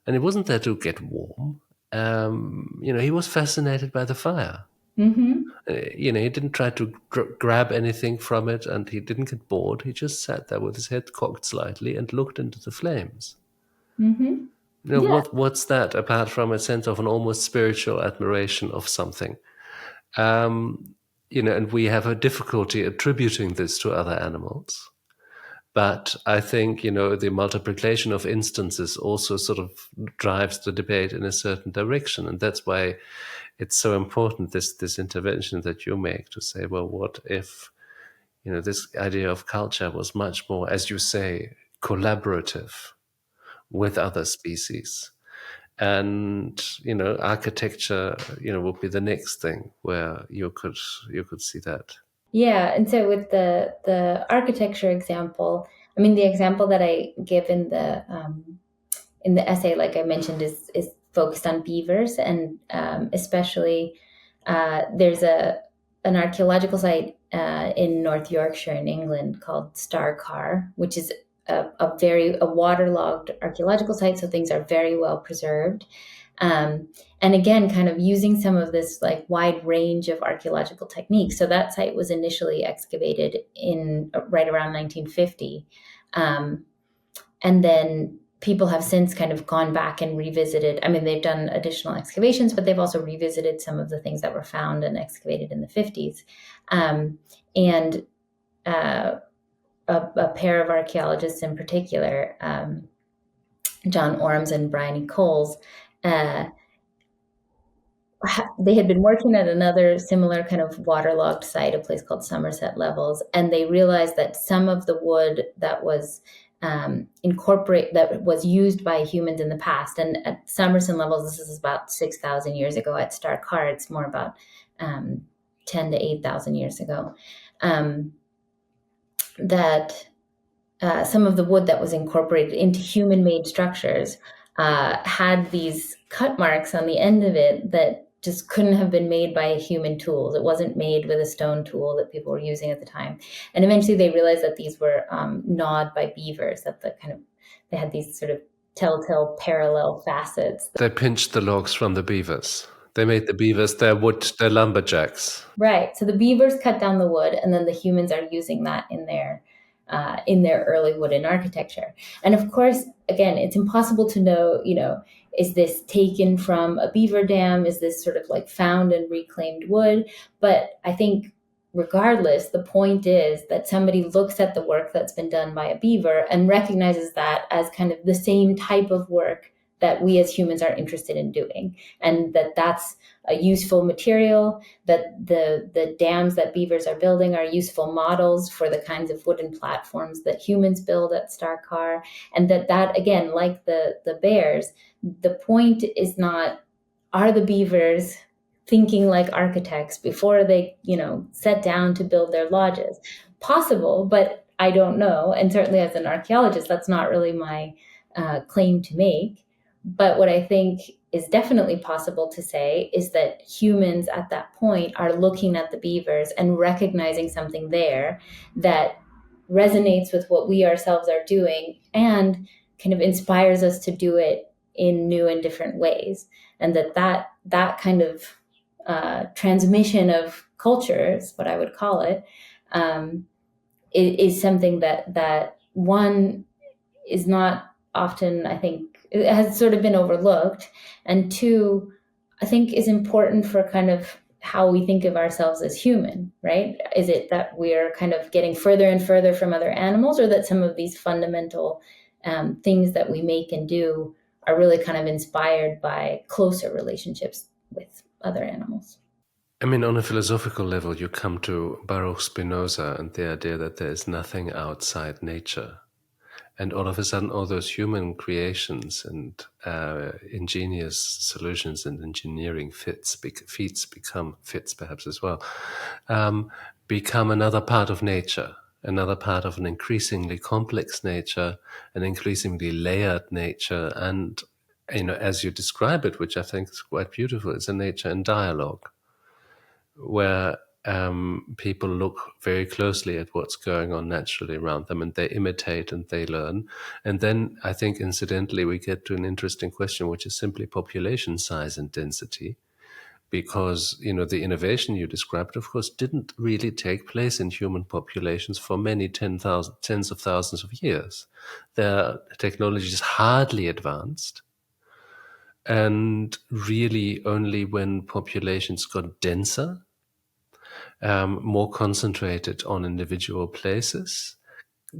And it wasn't there to get warm. He was fascinated by the fire. Mm-hmm. He didn't try to grab anything from it, and he didn't get bored. He just sat there with his head cocked slightly and looked into the flames. Mm-hmm. Yeah. What's that apart from a sense of an almost spiritual admiration of something? And we have a difficulty attributing this to other animals. But I think, the multiplication of instances also sort of drives the debate in a certain direction. And that's why it's so important, this intervention that you make, to say, well, what if, this idea of culture was much more, as you say, collaborative with other species. And, architecture, would be the next thing where you could see that. Yeah, and so with the architecture example, I mean, the example that I give in the essay, like I mentioned, is focused on beavers, and especially there's an archaeological site in North Yorkshire in England called Starcar, which is a waterlogged archaeological site, so things are very well preserved. And again, kind of using some of this like wide range of archaeological techniques. So that site was initially excavated in right around 1950. And then people have since kind of gone back and revisited. I mean, they've done additional excavations, but they've also revisited some of the things that were found and excavated in the 50s. And a pair of archaeologists in particular, John Orms and Bryony Coles, they had been working at another similar kind of waterlogged site, a place called Somerset Levels, and they realized that some of the wood that was that was used by humans in the past, and at Somerset Levels, this is about 6,000 years ago. At Starcar, it's more about 10 to 8,000 years ago. That some of the wood that was incorporated into human-made structures had these cut marks on the end of it that just couldn't have been made by human tools. It wasn't made with a stone tool that people were using at the time. And eventually they realized that these were gnawed by beavers, that they had these sort of telltale parallel facets. They pinched the logs from the beavers. They made the beavers their lumberjacks. Right. So the beavers cut down the wood, and then the humans are using that in their early wooden architecture. And of course, again, it's impossible to know, is this taken from a beaver dam? Is this sort of like found and reclaimed wood? But I think regardless, the point is that somebody looks at the work that's been done by a beaver and recognizes that as kind of the same type of work that we as humans are interested in doing, and that's a useful material, that the dams that beavers are building are useful models for the kinds of wooden platforms that humans build at Starcar, and that again, like the bears, the point is not, are the beavers thinking like architects before they, set down to build their lodges? Possible, but I don't know. And certainly as an archaeologist, that's not really my claim to make. But what I think is definitely possible to say is that humans at that point are looking at the beavers and recognizing something there that resonates with what we ourselves are doing and kind of inspires us to do it in new and different ways. And that kind of transmission of culture is what I would call it, is something that one is not often, I think, it has sort of been overlooked, and two, I think is important for kind of how we think of ourselves as human, right? Is it that we're kind of getting further and further from other animals, or that some of these fundamental things that we make and do are really kind of inspired by closer relationships with other animals? I mean, on a philosophical level, you come to Baruch Spinoza and the idea that there is nothing outside nature. And all of a sudden, all those human creations and ingenious solutions and engineering feats perhaps as well, become another part of nature, another part of an increasingly complex nature, an increasingly layered nature. And, as you describe it, which I think is quite beautiful, it's a nature in dialogue, where people look very closely at what's going on naturally around them, and they imitate and they learn. And then I think, incidentally, we get to an interesting question, which is simply population size and density. Because, the innovation you described, of course, didn't really take place in human populations for many tens of thousands of years. Their technology is hardly advanced. And really only when populations got denser, more concentrated on individual places,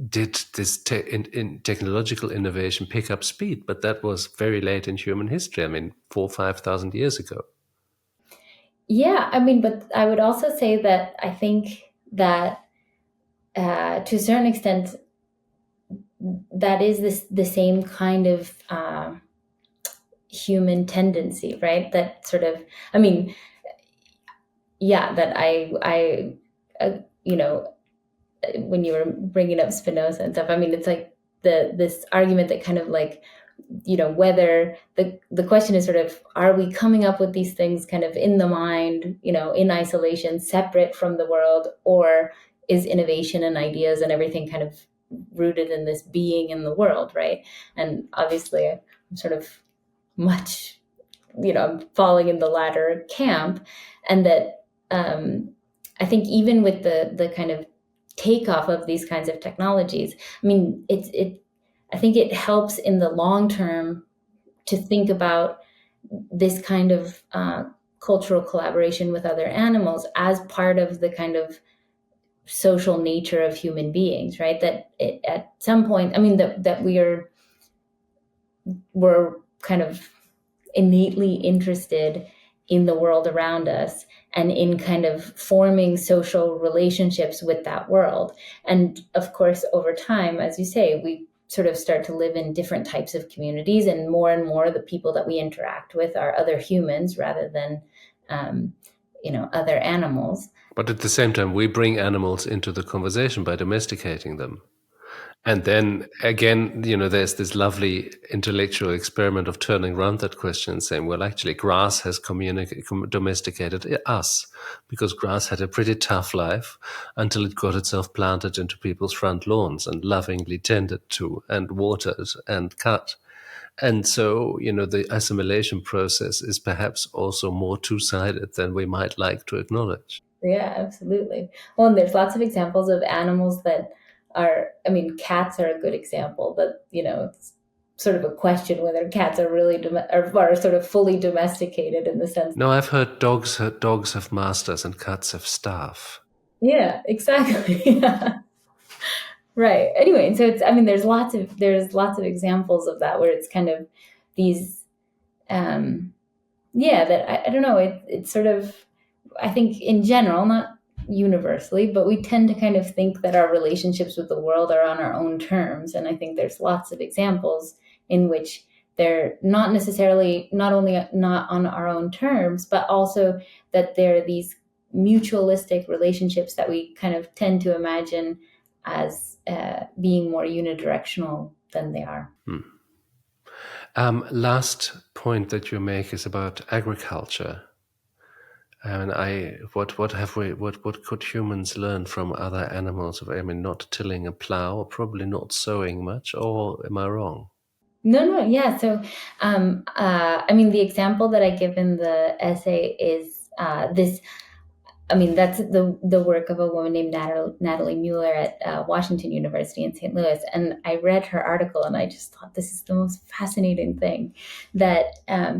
did this in technological innovation pick up speed. But that was very late in human history. I mean, 4,000 or 5,000 years ago. Yeah, I mean, but I would also say that I think that to a certain extent, that is the same kind of human tendency, right? That sort of, I mean, yeah, that I when you were bringing up Spinoza and stuff, I mean, it's like this argument that kind of like, whether the question is sort of, are we coming up with these things kind of in the mind, in isolation, separate from the world, or is innovation and ideas and everything kind of rooted in this being in the world, right? And obviously, I'm sort of much, I'm falling in the latter camp, and that I think even with the kind of takeoff of these kinds of technologies, I mean, I think it helps in the long term to think about this kind of cultural collaboration with other animals as part of the kind of social nature of human beings, right? That at some point, I mean, that we're kind of innately interested in the world around us and in kind of forming social relationships with that world. And of course, over time, as you say, we sort of start to live in different types of communities, and more the people that we interact with are other humans rather than other animals. But at the same time, we bring animals into the conversation by domesticating them. And then again, there's this lovely intellectual experiment of turning around that question and saying, well, actually, grass has domesticated us, because grass had a pretty tough life until it got itself planted into people's front lawns and lovingly tended to and watered and cut. And so, the assimilation process is perhaps also more two-sided than we might like to acknowledge. Yeah, absolutely. Well, and there's lots of examples of animals that are, I mean, cats are a good example, but, it's sort of a question whether cats are really, are sort of fully domesticated in the sense. No, I've heard dogs have masters and cats have staff. Yeah, exactly. Yeah. Right. Anyway, so I mean, there's lots of examples of that where it's kind of these, that I don't know, it's sort of, I think in general, not universally, but we tend to kind of think that our relationships with the world are on our own terms. And I think there's lots of examples in which they're not necessarily, not only not on our own terms, but also that there are these mutualistic relationships that we kind of tend to imagine as being more unidirectional than they are. Last point that you make is about agriculture. And what could humans learn from other animals? I mean, not tilling a plow, or probably not sowing much, or am I wrong? No, yeah. So, I mean, the example that I give in the essay is this. I mean, that's the work of a woman named Natalie Mueller at Washington University in St. Louis. And I read her article, and I just thought this is the most fascinating thing. That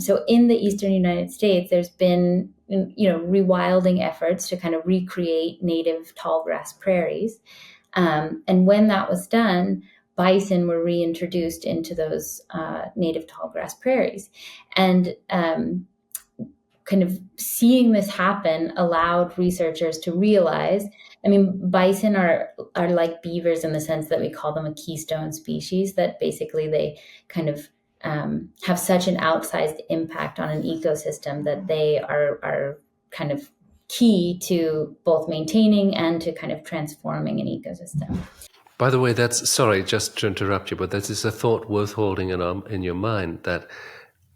so in the eastern United States, there's been rewilding efforts to kind of recreate native tall grass prairies. And when that was done, bison were reintroduced into those native tall grass prairies. And kind of seeing this happen allowed researchers to realize, I mean, bison are like beavers in the sense that we call them a keystone species, that basically they kind of have such an outsized impact on an ecosystem that they are kind of key to both maintaining and to kind of transforming an ecosystem. By the way, that's sorry, just to interrupt you, but that is a thought worth holding in your mind, that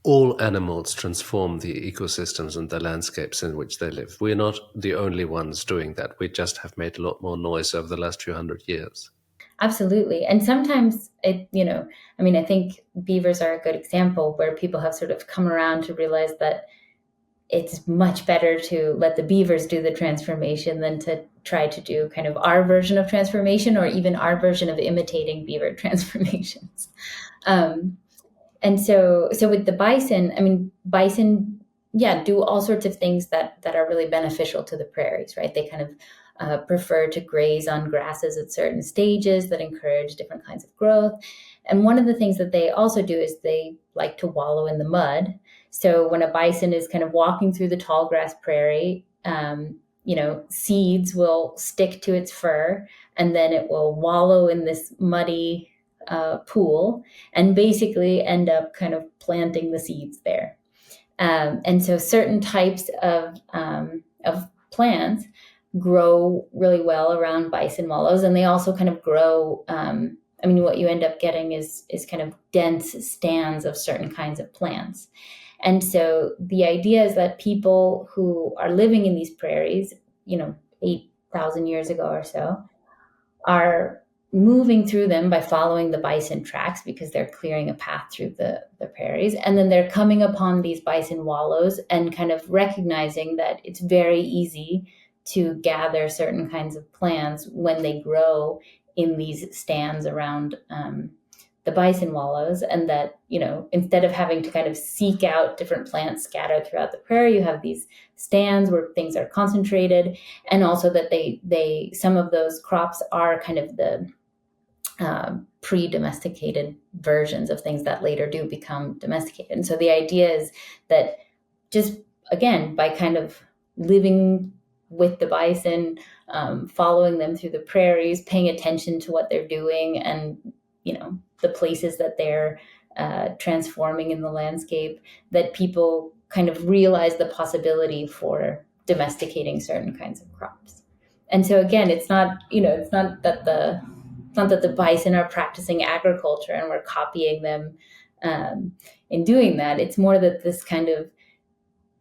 all animals transform the ecosystems and the landscapes in which they live. We're not the only ones doing that. We just have made a lot more noise over the last few hundred years. Absolutely. And sometimes I mean, I think beavers are a good example where people have sort of come around to realize that it's much better to let the beavers do the transformation than to try to do kind of our version of transformation, or even our version of imitating beaver transformations. And so with the bison, I mean, bison, yeah, do all sorts of things that are really beneficial to the prairies, right? They kind of prefer to graze on grasses at certain stages that encourage different kinds of growth. And one of the things that they also do is they like to wallow in the mud. So when a bison is kind of walking through the tall grass prairie, seeds will stick to its fur, and then it will wallow in this muddy pool and basically end up kind of planting the seeds there. And so certain types of plants grow really well around bison wallows, and they also kind of grow. I mean, what you end up getting is kind of dense stands of certain kinds of plants. And so the idea is that people who are living in these prairies, 8,000 years ago or so, are moving through them by following the bison tracks because they're clearing a path through the prairies. And then they're coming upon these bison wallows and kind of recognizing that it's very easy to gather certain kinds of plants when they grow in these stands around the bison wallows. And that, instead of having to kind of seek out different plants scattered throughout the prairie, you have these stands where things are concentrated. And also that they some of those crops are kind of the pre-domesticated versions of things that later do become domesticated. And so the idea is that just, again, by kind of living with the bison, following them through the prairies, paying attention to what they're doing, and the places that they're transforming in the landscape, that people kind of realize the possibility for domesticating certain kinds of crops. And so again, it's not that the bison are practicing agriculture and we're copying them in doing that. It's more that this kind of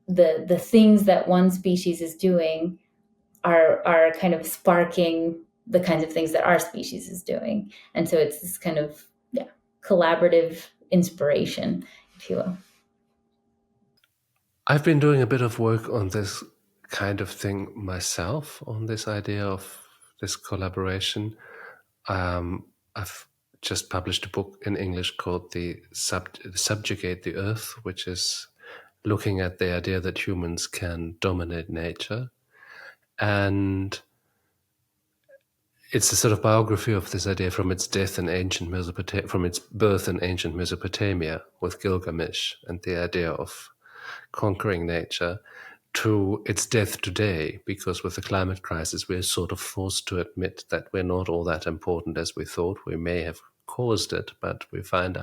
the things that one species is doing are kind of sparking the kinds of things that our species is doing. And so it's this kind of collaborative inspiration, if you will. I've been doing a bit of work on this kind of thing myself, on this idea of this collaboration. I've just published a book in English called the Subjugate the Earth, which is looking at the idea that humans can dominate nature. And it's a sort of biography of this idea from its death in ancient Mesopotamia, from its birth in ancient Mesopotamia with Gilgamesh and the idea of conquering nature, to its death today, because with the climate crisis, we're sort of forced to admit that we're not all that important as we thought. We may have caused it, but we find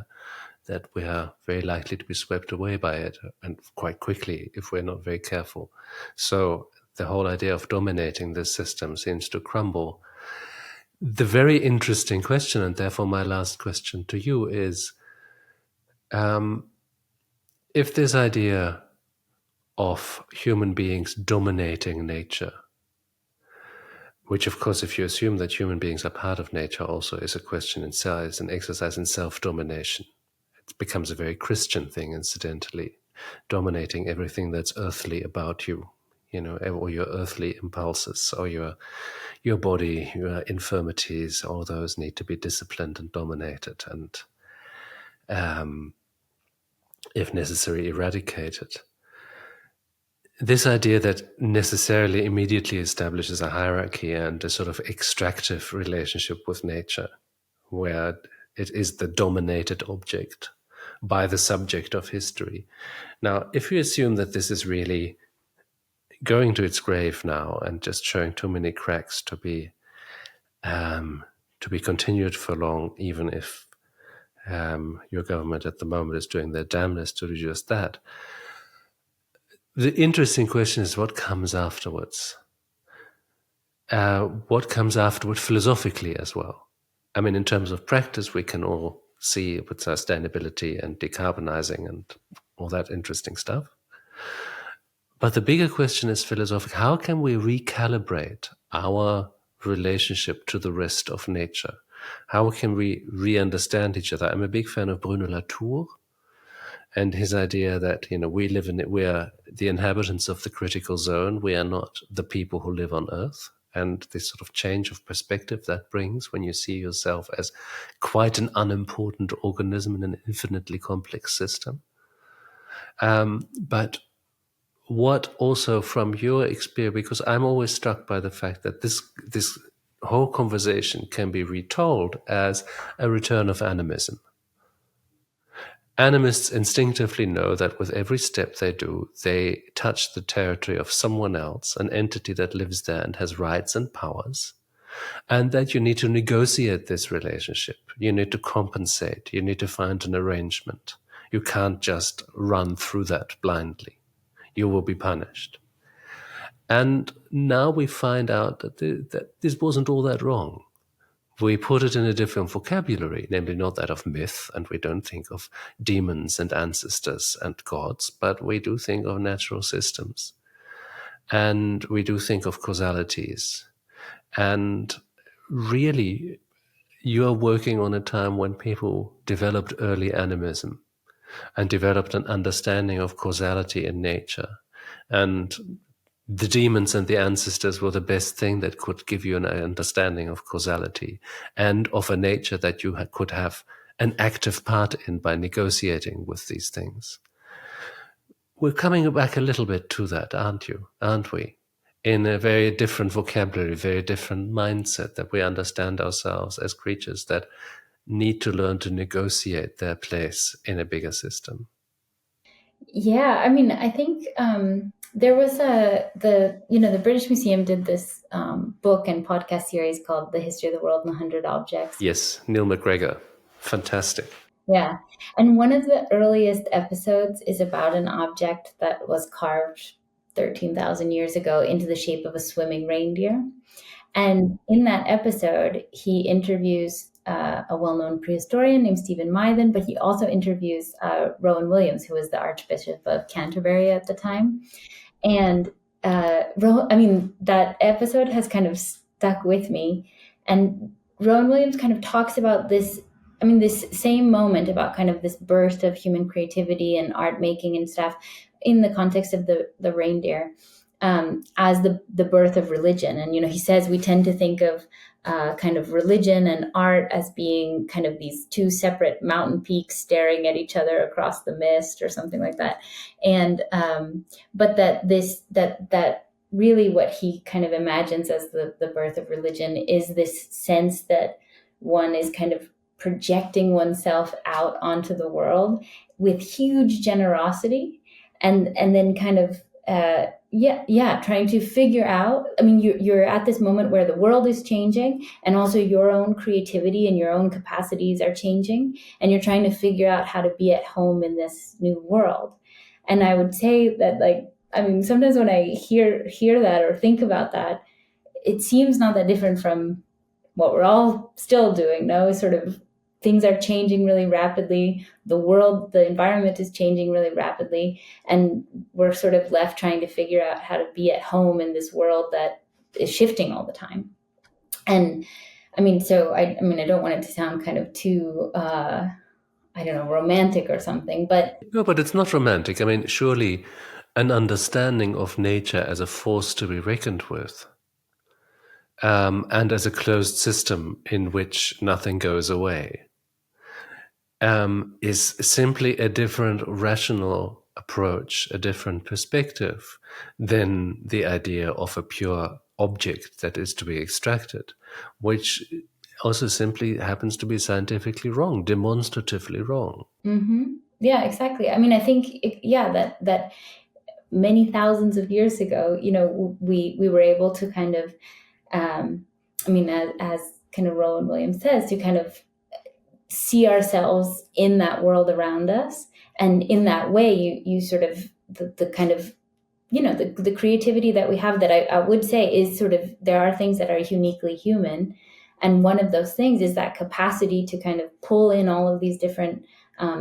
that we are very likely to be swept away by it, and quite quickly if we're not very careful. So the whole idea of dominating this system seems to crumble. The very interesting question, and therefore my last question to you, is If this idea of human beings dominating nature, which of course, if you assume that human beings are part of nature, also is a question in size, an exercise in self-domination. It becomes a very Christian thing, incidentally, dominating everything that's earthly about you, or your earthly impulses, or your body, your infirmities, all those need to be disciplined and dominated, and if necessary, eradicated. This idea that necessarily immediately establishes a hierarchy and a sort of extractive relationship with nature, where it is the dominated object by the subject of history. Now, if you assume that this is really going to its grave now and just showing too many cracks to be continued for long, even if your government at the moment is doing their damnedest to do just that, the interesting question is what comes afterwards. What comes afterward philosophically as well. I mean, in terms of practice, we can all see with sustainability and decarbonizing and all that interesting stuff. But the bigger question is philosophical. How can we recalibrate our relationship to the rest of nature? How can we re-understand each other? I'm a big fan of Bruno Latour and his idea that we are the inhabitants of the critical zone. We are not the people who live on Earth. And this sort of change of perspective that brings when you see yourself as quite an unimportant organism in an infinitely complex system. But what also from your experience, because I'm always struck by the fact that this whole conversation can be retold as a return of animism. Animists instinctively know that with every step they do, they touch the territory of someone else, an entity that lives there and has rights and powers, and that you need to negotiate this relationship. You need to compensate. You need to find an arrangement. You can't just run through that blindly. You will be punished. And now we find out that this wasn't all that wrong. We put it in a different vocabulary, namely not that of myth, and we don't think of demons and ancestors and gods, but we do think of natural systems. And we do think of causalities. And really, you are working on a time when people developed early animism and developed an understanding of causality in nature. And the demons and the ancestors were the best thing that could give you an understanding of causality and of a nature that you could have an active part in by negotiating with these things. We're coming back a little bit to that, aren't we? In a very different vocabulary, very different mindset, that we understand ourselves as creatures that need to learn to negotiate their place in a bigger system. Yeah, I mean, I think there was the British Museum did this book and podcast series called "The History of the World in 100 Objects." Yes, Neil McGregor, fantastic. Yeah, and one of the earliest episodes is about an object that was carved 13,000 years ago into the shape of a swimming reindeer. And in that episode, he interviews a well-known prehistorian named Stephen Mythen, but he also interviews Rowan Williams, who was the Archbishop of Canterbury at the time. And that episode has kind of stuck with me. And Rowan Williams kind of talks about this same moment about kind of this birth of human creativity and art making and stuff in the context of the reindeer. As the birth of religion. And, he says we tend to think of kind of religion and art as being kind of these two separate mountain peaks staring at each other across the mist or something like that. And but that really what he kind of imagines as the birth of religion is this sense that one is kind of projecting oneself out onto the world with huge generosity and then kind of trying to figure out. I mean, you're at this moment where the world is changing, and also your own creativity and your own capacities are changing, and you're trying to figure out how to be at home in this new world. And I would say that, sometimes when I hear that or think about that, it seems not that different from what we're all still doing, no? Sort of things are changing really rapidly. The environment is changing really rapidly, and we're sort of left trying to figure out how to be at home in this world that is shifting all the time. And I mean, I don't want it to sound kind of too, I don't know, romantic or something, but No, but it's not romantic. I mean, surely an understanding of nature as a force to be reckoned with, and as a closed system in which nothing goes away, is simply a different rational approach, a different perspective than the idea of a pure object that is to be extracted, which also simply happens to be scientifically wrong, demonstratively wrong. yeah, exactly. I mean, I think, that many thousands of years ago, we were able to kind of, as kind of Rowan Williams says, to kind of see ourselves in that world around us, and in that way, you sort of the kind of the creativity that we have, that I would say is sort of, there are things that are uniquely human, and one of those things is that capacity to kind of pull in all of these different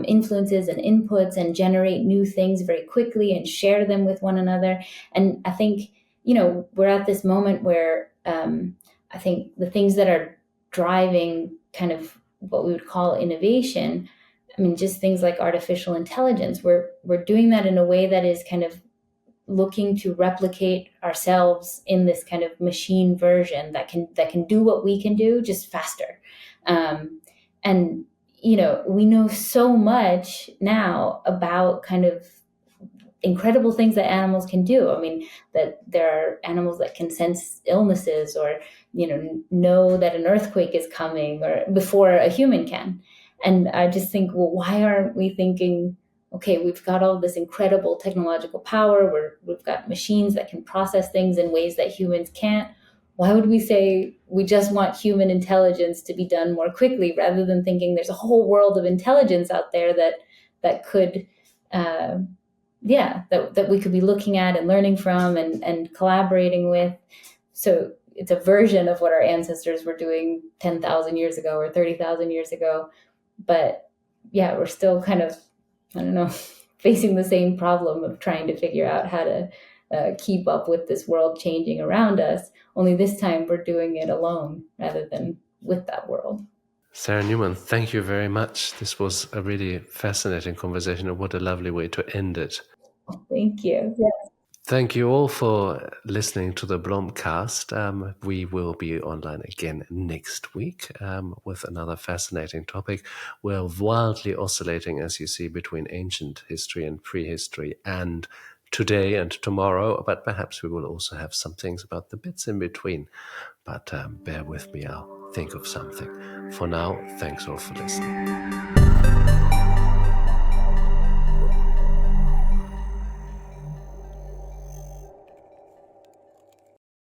influences and inputs and generate new things very quickly and share them with one another. And I think we're at this moment where I think the things that are driving kind of what we would call innovation, I mean, just things like artificial intelligence, we're doing that in a way that is kind of looking to replicate ourselves in this kind of machine version that can do what we can do, just faster. And we know so much now about kind of incredible things that animals can do. I mean, that there are animals that can sense illnesses, or know that an earthquake is coming, or before a human can. And I just think, well, why aren't we thinking, okay, we've got all this incredible technological power, we've got machines that can process things in ways that humans can't. Why would we say we just want human intelligence to be done more quickly, rather than thinking there's a whole world of intelligence out there that could, that we could be looking at and learning from, and collaborating with. So it's a version of what our ancestors were doing 10,000 years ago or 30,000 years ago. But yeah, we're still kind of, I don't know, facing the same problem of trying to figure out how to keep up with this world changing around us. Only this time we're doing it alone rather than with that world. Sarah Newman, thank you very much. This was a really fascinating conversation, and what a lovely way to end it. Thank you. Yeah. Thank you all for listening to the BlomCast. We will be online again next week with another fascinating topic. We're wildly oscillating, as you see, between ancient history and prehistory, and today and tomorrow, but perhaps we will also have some things about the bits in between. But bear with me, I'll think of something. For now, thanks all for listening.